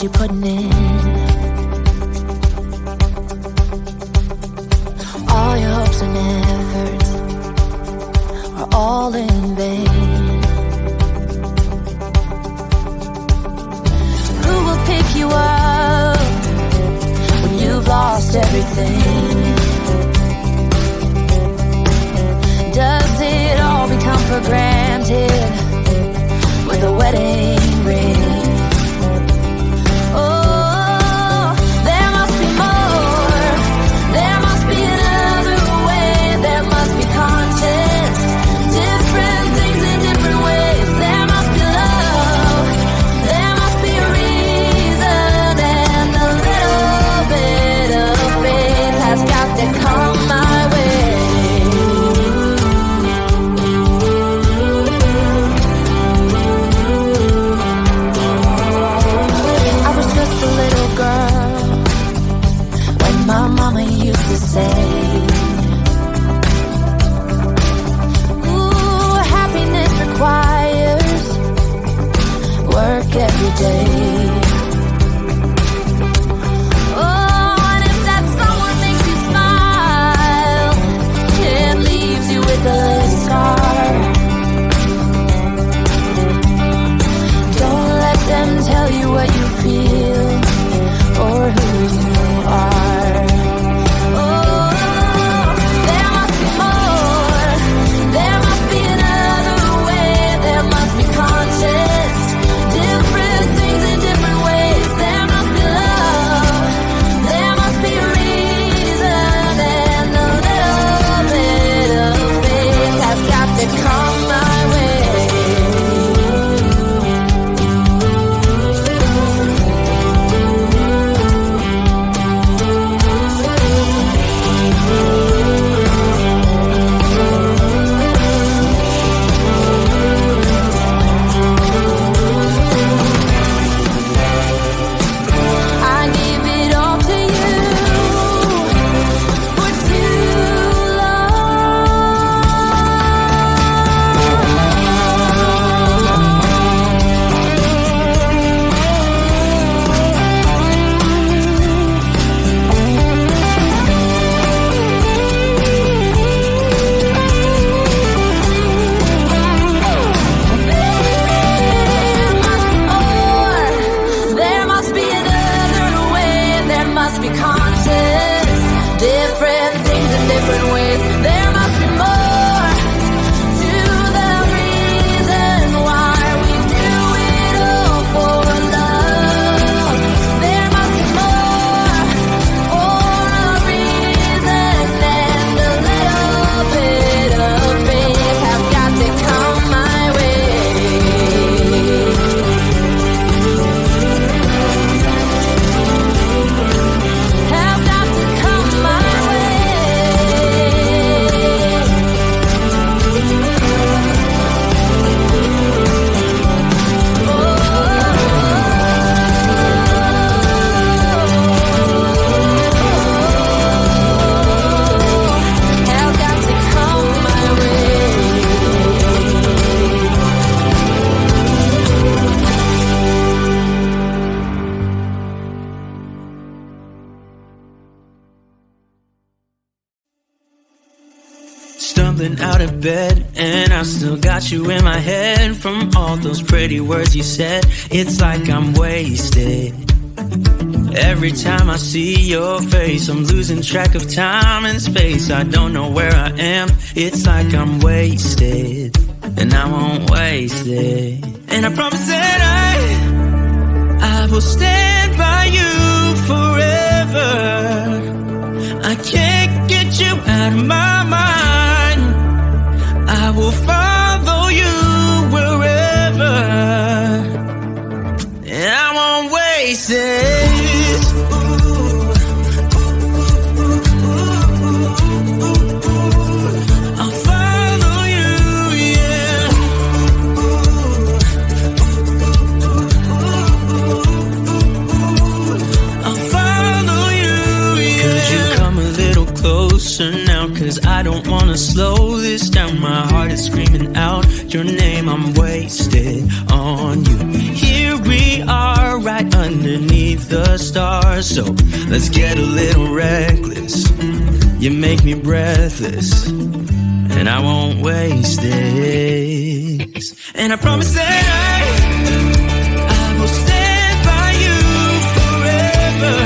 you putting in? All your hopes and efforts are all in vain. Who will pick you up when you've lost everything? Does it all become for granted with a wedding ring? Oh, there must be more. There must be another way. There must be conscience. Different things in different ways. There must be love. There must be a reason. And a little bit of faith has got to come my way. My mama used to say, ooh, happiness requires work every day. Oh, and if that someone makes you smile, it leaves you with a scar. Don't let them tell you what you feel or who you are. Out of bed, and I still got you in my head from all those pretty words you said. It's like I'm wasted. Every time I see your face, I'm losing track of time and space. I don't know where I am. It's like I'm wasted, and I won't waste it. And I promise that I will stand by you forever. I can't get you out of my mind. I will follow you wherever, and I won't waste it. I'll follow you, yeah. I'll follow you, yeah. Could you come a little closer now? 'Cause I don't wanna slow this down. My heart is screaming out your name. I'm wasted on you. Here we are right right underneath the stars. So let's get a little reckless. You make me breathless, and I won't waste this. And I promise that I will stand by you forever.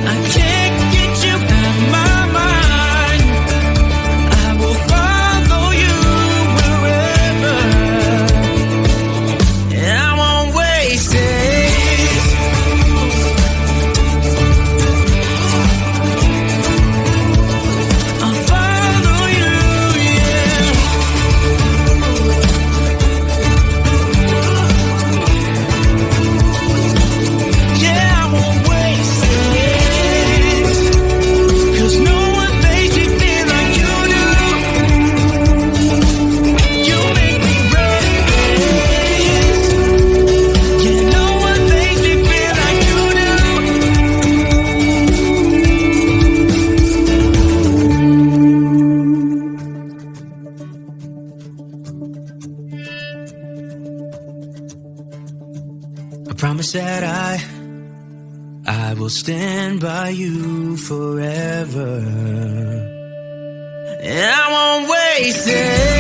I can't get you out of my mind. I will follow you wherever, and I won't waste it. Promise that I will stand by you forever, and I won't waste it.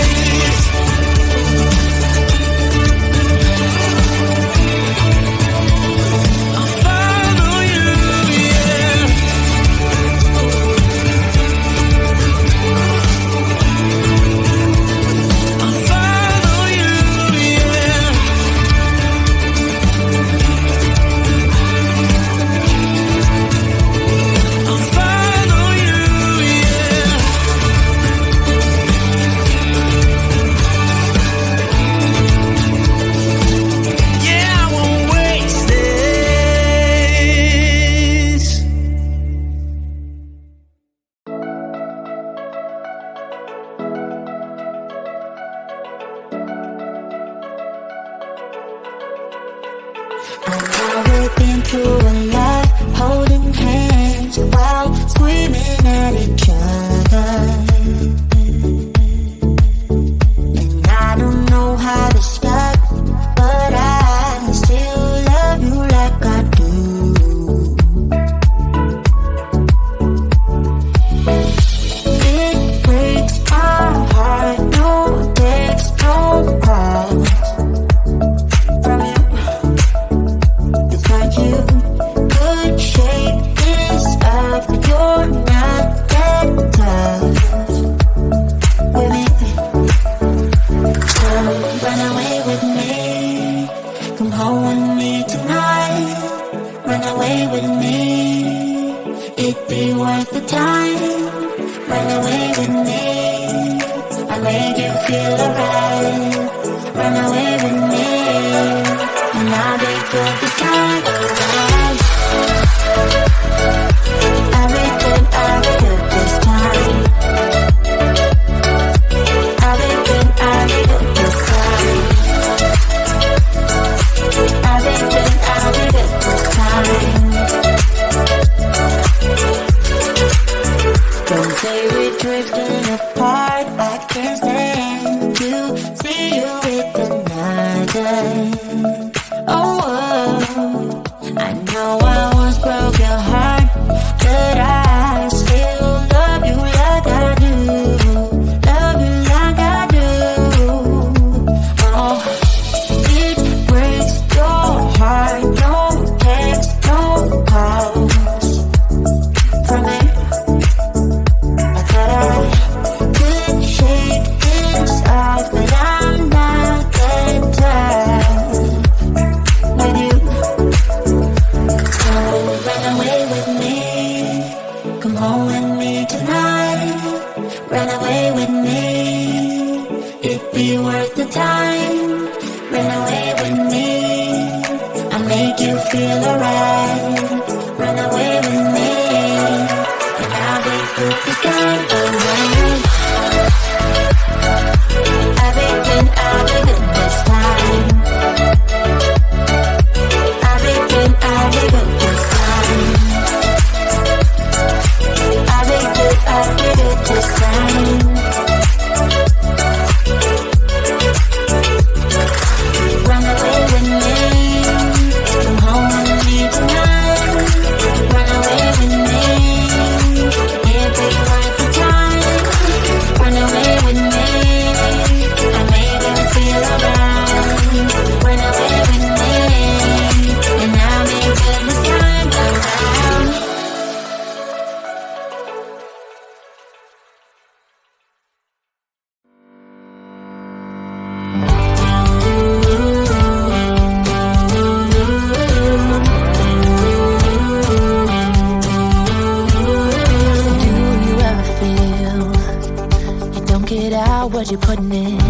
about what you're putting in.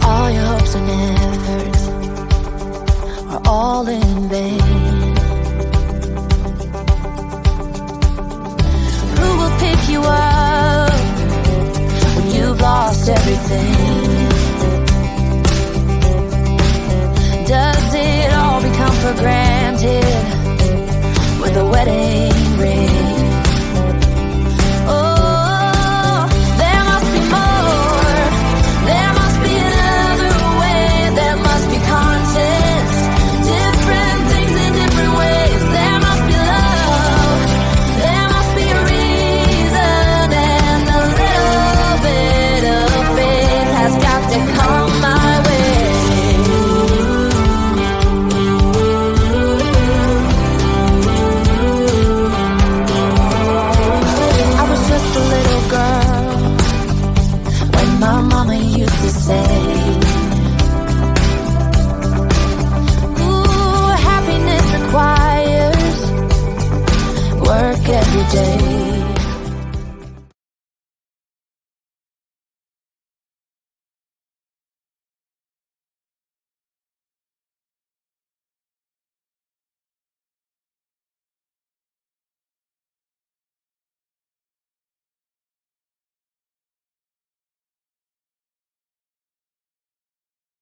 All your hopes and efforts are all in vain. Who will pick you up when you've lost everything? Does it all become for granted with a wedding?